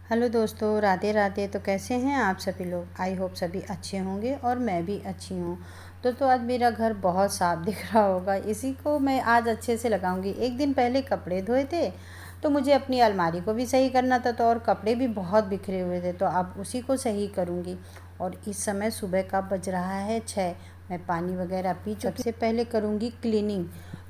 Hello दोस्तों, राधे राधे। तो कैसे हैं आप सभी लोग? आई होप सभी अच्छे होंगे और मैं भी अच्छी हूँ। दोस्तों, आज मेरा घर बहुत साफ दिख रहा होगा, इसी को मैं आज अच्छे से लगाऊंगी। एक दिन पहले कपड़े धोए थे तो मुझे अपनी अलमारी को भी सही करना था, तो और कपड़े भी बहुत बिखरे हुए थे, तो अब उसी को सही करूँगी। और इस समय सुबह का बज रहा है 6। मैं पानी वगैरह पी चुकी। सबसे पहले करूँगी क्लीनिंग।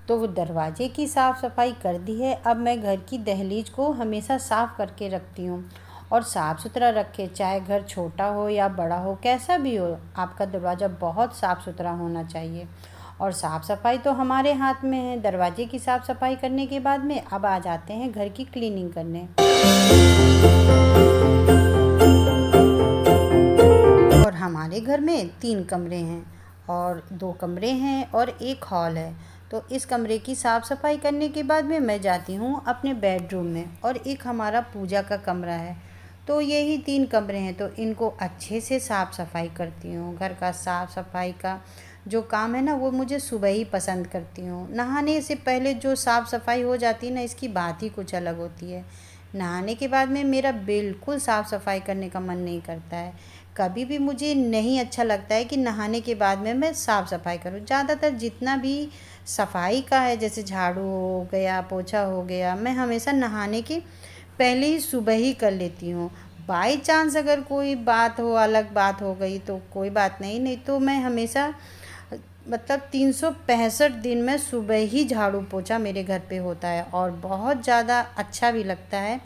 तो दरवाजे की साफ़ सफाई कर दी है। अब मैं घर की दहलीज को हमेशा साफ़ करके रखती हूँ और साफ़ सुथरा रखें, चाहे घर छोटा हो या बड़ा हो, कैसा भी हो, आपका दरवाज़ा बहुत साफ़ सुथरा होना चाहिए। और साफ़ सफाई तो हमारे हाथ में है। दरवाजे की साफ़ सफाई करने के बाद में अब आ जाते हैं घर की क्लीनिंग करने। और हमारे घर में 3 कमरे हैं और 2 कमरे हैं और एक हॉल है। तो इस कमरे की साफ़ सफाई करने के बाद में मैं जाती हूँ अपने बेडरूम में, और एक हमारा पूजा का कमरा है। तो यही 3 कमरे हैं, तो इनको अच्छे से साफ़ सफाई करती हूँ। घर का साफ़ सफाई का जो काम है ना, वो मुझे सुबह ही पसंद करती हूँ। नहाने से पहले जो साफ़ सफाई हो जाती है ना, इसकी बात ही कुछ अलग होती है। नहाने के बाद में मेरा बिल्कुल साफ़ सफाई करने का मन नहीं करता है। कभी भी मुझे नहीं अच्छा लगता है कि नहाने के बाद में मैं साफ़ सफाई करूँ। ज़्यादातर जितना भी सफाई का है, जैसे झाड़ू हो गया, पोछा हो गया, मैं हमेशा नहाने के पहले ही सुबह ही कर लेती हूँ। बाई चांस अगर कोई बात हो, अलग बात हो गई तो कोई बात नहीं, नहीं तो मैं हमेशा मतलब 365 दिन में सुबह ही झाड़ू पोछा मेरे घर पे होता है। और बहुत ज़्यादा अच्छा भी लगता है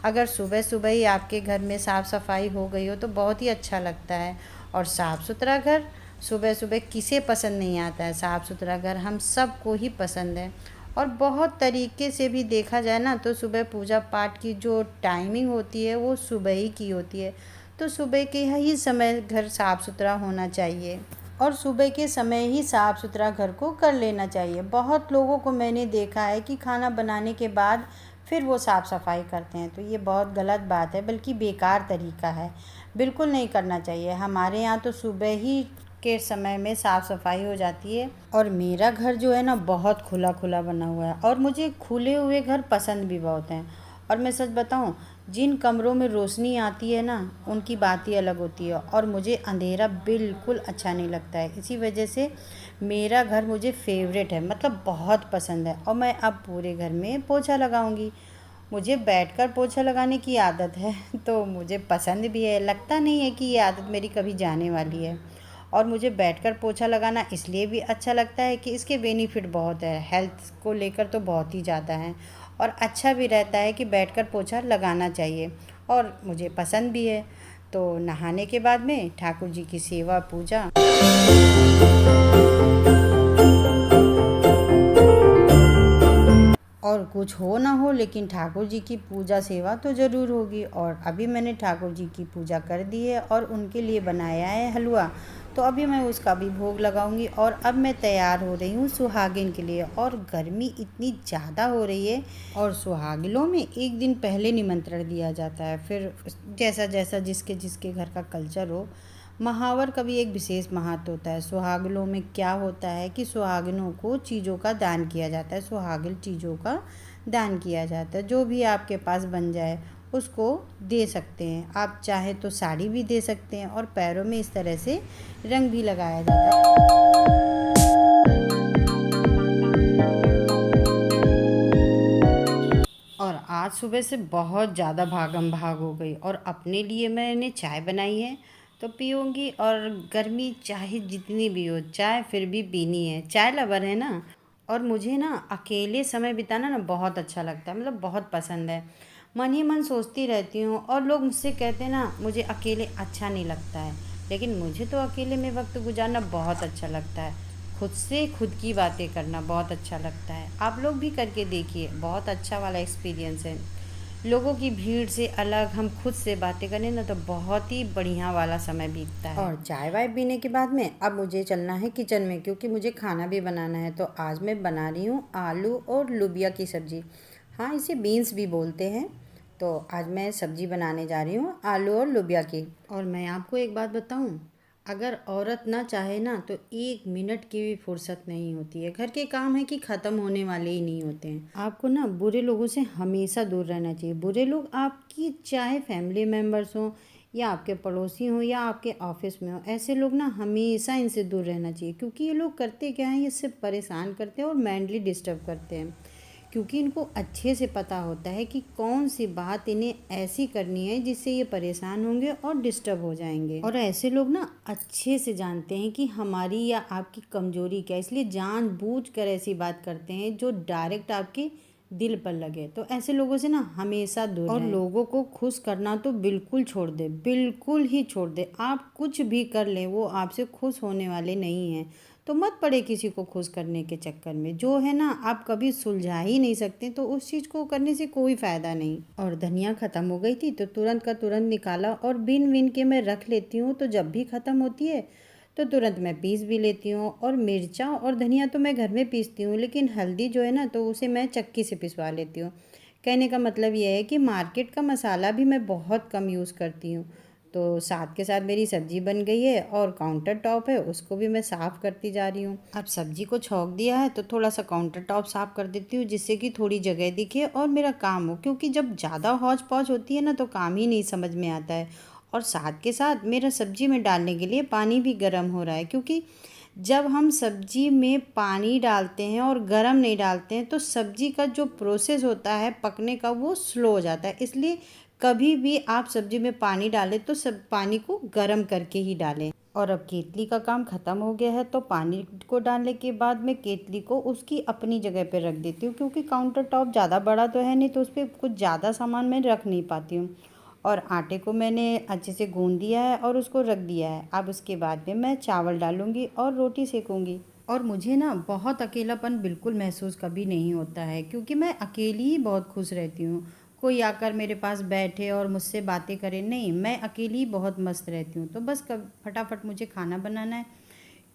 अगर सुबह सुबह ही आपके घर में साफ़ सफाई हो गई हो, तो बहुत ही अच्छा लगता है। और साफ़ सुथरा घर सुबह सुबह किसे पसंद नहीं आता है? साफ़ सुथरा घर हम सबको ही पसंद है। और बहुत तरीके से भी देखा जाए ना, तो सुबह पूजा पाठ की जो टाइमिंग होती है वो सुबह ही की होती है। तो सुबह के ही समय घर साफ़ सुथरा होना चाहिए और सुबह के समय ही साफ़ सुथरा घर को कर लेना चाहिए। बहुत लोगों को मैंने देखा है कि खाना बनाने के बाद फिर वो साफ़ सफाई करते हैं, तो ये बहुत गलत बात है, बल्कि बेकार तरीका है। बिल्कुल नहीं करना चाहिए। हमारे यहाँ तो सुबह ही के समय में साफ़ सफाई हो जाती है। और मेरा घर जो है ना, बहुत खुला खुला बना हुआ है और मुझे खुले हुए घर पसंद भी बहुत हैं। और मैं सच बताऊं, जिन कमरों में रोशनी आती है ना, उनकी बात ही अलग होती है। और मुझे अंधेरा बिल्कुल अच्छा नहीं लगता है। इसी वजह से मेरा घर मुझे फेवरेट है, मतलब बहुत पसंद है। और मैं अब पूरे घर में पोछा लगाऊंगी। मुझे बैठकर पोछा लगाने की आदत है तो मुझे पसंद भी है। लगता नहीं है कि ये आदत मेरी कभी जाने वाली है। और मुझे बैठकर पोछा लगाना इसलिए भी अच्छा लगता है कि इसके बेनिफिट बहुत है, हेल्थ को लेकर तो बहुत ही ज़्यादा है। और अच्छा भी रहता है कि बैठकर पोछा लगाना चाहिए, और मुझे पसंद भी है। तो नहाने के बाद में ठाकुर जी की सेवा पूजा, और कुछ हो ना हो, लेकिन ठाकुर जी की पूजा सेवा तो ज़रूर होगी। और अभी मैंने ठाकुर जी की पूजा कर दी है और उनके लिए बनाया है हलवा। तो अभी मैं उसका भी भोग लगाऊंगी। और अब मैं तैयार हो रही हूँ सुहागिन के लिए। और गर्मी इतनी ज़्यादा हो रही है, और सुहागिनों में एक दिन पहले निमंत्रण दिया जाता है। फिर जैसा जैसा जिसके जिसके घर का कल्चर हो, महावर का भी एक विशेष महत्व होता है। सुहागिनों में क्या होता है कि सुहागिनों को चीज़ों का दान किया जाता है। सुहागिन चीज़ों का दान किया जाता है, जो भी आपके पास बन जाए उसको दे सकते हैं। आप चाहे तो साड़ी भी दे सकते हैं, और पैरों में इस तरह से रंग भी लगाया जाता है। और आज सुबह से बहुत ज़्यादा भागम भाग हो गई, और अपने लिए मैंने चाय बनाई है तो पीऊँगी। और गर्मी चाहे जितनी भी हो, चाय फिर भी पीनी है। चाय लवर है ना। और मुझे ना अकेले समय बिताना ना बहुत अच्छा लगता है, मतलब बहुत पसंद है। मन ही मन सोचती रहती हूँ, और लोग मुझसे कहते हैं ना मुझे अकेले अच्छा नहीं लगता है, लेकिन मुझे तो अकेले में वक्त गुजारना बहुत अच्छा लगता है। खुद से खुद की बातें करना बहुत अच्छा लगता है। आप लोग भी करके देखिए, बहुत अच्छा वाला एक्सपीरियंस है। लोगों की भीड़ से अलग हम खुद से बातें करें ना, तो बहुत ही बढ़िया वाला समय बीतता है। और चाय वाय पीने के बाद में अब मुझे चलना है किचन में, क्योंकि मुझे खाना भी बनाना है। तो आज मैं बना रही हूँ आलू और लोबिया की सब्ज़ी। हाँ, इसे बीन्स भी बोलते हैं। तो आज मैं सब्ज़ी बनाने जा रही हूँ आलू और लोबिया की। और मैं आपको एक बात बताऊँ, अगर औरत ना चाहे ना तो 1 मिनट की भी फुर्सत नहीं होती है। घर के काम है कि ख़त्म होने वाले ही नहीं होते हैं। आपको ना बुरे लोगों से हमेशा दूर रहना चाहिए। बुरे लोग आपकी चाहे फैमिली मेम्बर्स हों या आपके पड़ोसी हों या आपके ऑफिस में हो, ऐसे लोग ना हमेशा इनसे दूर रहना चाहिए। क्योंकि ये लोग करते क्या हैं, ये सिर्फ परेशान करते हैं और मेंटली डिस्टर्ब करते हैं। क्योंकि इनको अच्छे से पता होता है कि कौन सी बात इन्हें ऐसी करनी है जिससे ये परेशान होंगे और डिस्टर्ब हो जाएंगे। और ऐसे लोग ना अच्छे से जानते हैं कि हमारी या आपकी कमजोरी क्या है, इसलिए जानबूझकर ऐसी बात करते हैं जो डायरेक्ट आपके दिल पर लगे। तो ऐसे लोगों से ना हमेशा दूर और लोगों को खुश करना तो बिल्कुल छोड़ दे, बिल्कुल ही छोड़ दे। आप कुछ भी कर लें वो आपसे खुश होने वाले नहीं हैं। तो मत पड़े किसी को खुश करने के चक्कर में। जो है ना आप कभी सुलझा ही नहीं सकते, तो उस चीज़ को करने से कोई फ़ायदा नहीं। और धनिया ख़त्म हो गई थी तो तुरंत का तुरंत निकाला और बिन बिन के मैं रख लेती हूँ। तो जब भी ख़त्म होती है तो तुरंत मैं पीस भी लेती हूँ। और मिर्चा और धनिया तो मैं घर में पीसती हूँ, लेकिन हल्दी जो है ना तो उसे मैं चक्की से पिसवा लेती हूँ। कहने का मतलब यह है कि मार्केट का मसाला भी मैं बहुत कम यूज़ करती हूँ। तो साथ के साथ मेरी सब्ज़ी बन गई है और काउंटर टॉप है उसको भी मैं साफ़ करती जा रही हूँ। अब सब्ज़ी को छौंक दिया है तो थोड़ा सा काउंटर टॉप साफ़ कर देती हूँ, जिससे कि थोड़ी जगह दिखे और मेरा काम हो। क्योंकि जब ज़्यादा हौच पौच होती है ना तो काम ही नहीं समझ में आता है। और साथ के साथ मेरा सब्ज़ी में डालने के लिए पानी भी गर्म हो रहा है। क्योंकि जब हम सब्ज़ी में पानी डालते हैं और गरम नहीं डालते हैं तो सब्ज़ी का जो प्रोसेस होता है पकने का वो स्लो हो जाता है। इसलिए कभी भी आप सब्ज़ी में पानी डालें तो सब पानी को गरम करके ही डालें। और अब केतली का काम ख़त्म हो गया है तो पानी को डालने के बाद मैं केतली को उसकी अपनी जगह पे रख देती हूँ। क्योंकि काउंटर टॉप ज़्यादा बड़ा तो है नहीं, तो उस पर कुछ ज़्यादा सामान मैं रख नहीं पाती हूँ। और आटे को मैंने अच्छे से गूंद दिया है और उसको रख दिया है। अब उसके बाद में मैं चावल डालूँगी और रोटी सेकूँगी। और मुझे ना बहुत अकेलापन बिल्कुल महसूस कभी नहीं होता है, क्योंकि मैं अकेली ही बहुत खुश रहती हूँ। कोई आकर मेरे पास बैठे और मुझसे बातें करे नहीं, मैं अकेली बहुत मस्त रहती हूँ। तो बस कब फटाफट मुझे खाना बनाना है,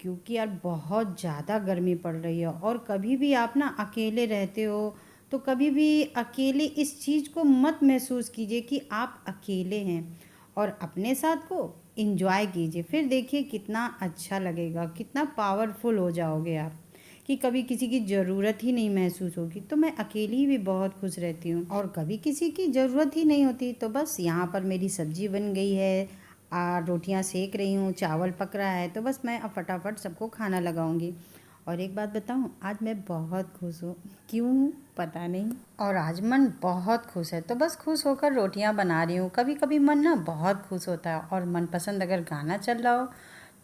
क्योंकि यार बहुत ज़्यादा गर्मी पड़ रही है। और कभी भी आप ना अकेले रहते हो तो कभी भी अकेले इस चीज़ को मत महसूस कीजिए कि आप अकेले हैं, और अपने साथ को इंजॉय कीजिए। फिर देखिए कितना अच्छा लगेगा, कितना पावरफुल हो जाओगे आप कि कभी किसी की ज़रूरत ही नहीं महसूस होगी। तो मैं अकेली भी बहुत खुश रहती हूँ और कभी किसी की ज़रूरत ही नहीं होती। तो बस यहाँ पर मेरी सब्ज़ी बन गई है, रोटियाँ सेक रही हूँ, चावल पक रहा है। तो बस मैं अब फटाफट सबको खाना लगाऊंगी। और एक बात बताऊँ, आज मैं बहुत खुश हूँ। क्यों हूँ पता नहीं, और आज मन बहुत खुश है। तो बस खुश होकर रोटियाँ बना रही हूँ। कभी कभी मन ना बहुत खुश होता है और मनपसंद अगर गाना चल रहा हो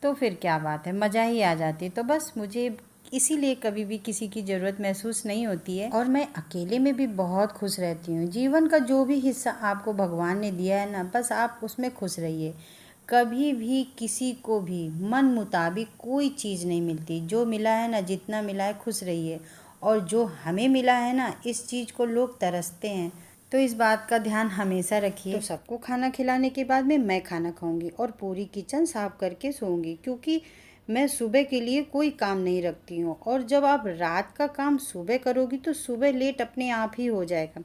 तो फिर क्या बात है, मज़ा ही आ जाती है। तो बस मुझे इसीलिए कभी भी किसी की ज़रूरत महसूस नहीं होती है, और मैं अकेले में भी बहुत खुश रहती हूँ। जीवन का जो भी हिस्सा आपको भगवान ने दिया है ना, बस आप उसमें खुश रहिए। कभी भी किसी को भी मन मुताबिक कोई चीज़ नहीं मिलती। जो मिला है ना, जितना मिला है खुश रहिए। और जो हमें मिला है ना, इस चीज़ को लोग तरसते हैं। तो इस बात का ध्यान हमेशा रखिए। तो सबको खाना खिलाने के बाद में मैं खाना खाऊंगी और पूरी किचन साफ करके सोऊंगी। क्योंकि मैं सुबह के लिए कोई काम नहीं रखती हूँ, और जब आप रात का काम सुबह करोगी तो सुबह लेट अपने आप ही हो जाएगा।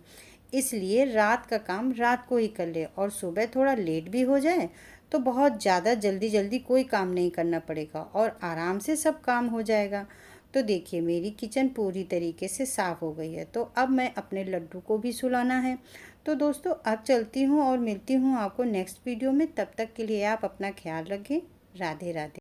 इसलिए रात का काम रात को ही कर ले, और सुबह थोड़ा लेट भी हो जाए तो बहुत ज़्यादा जल्दी जल्दी कोई काम नहीं करना पड़ेगा और आराम से सब काम हो जाएगा। तो देखिए मेरी किचन पूरी तरीके से साफ़ हो गई है। तो अब मैं अपने लड्डू को भी सुलाना है। तो दोस्तों अब चलती हूँ और मिलती हूँ आपको नेक्स्ट वीडियो में। तब तक के लिए आप अपना ख्याल रखें। राधे राधे।